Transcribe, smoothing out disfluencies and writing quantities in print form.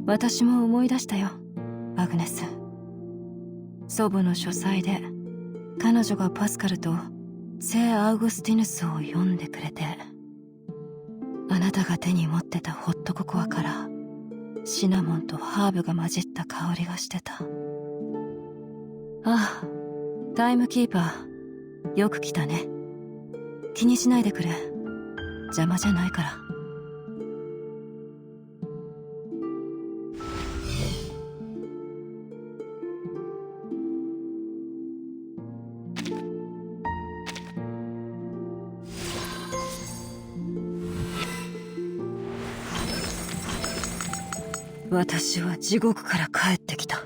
私も思い出したよ、アグネス。祖母の書斎で彼女がパスカルと聖アウグスティヌスを読んでくれて、あなたが手に持ってたホットココアからシナモンとハーブが混じった香りがしてた。ああ、タイムキーパー、よく来たね。気にしないでくれ。邪魔じゃないから。私は地獄から帰ってきた。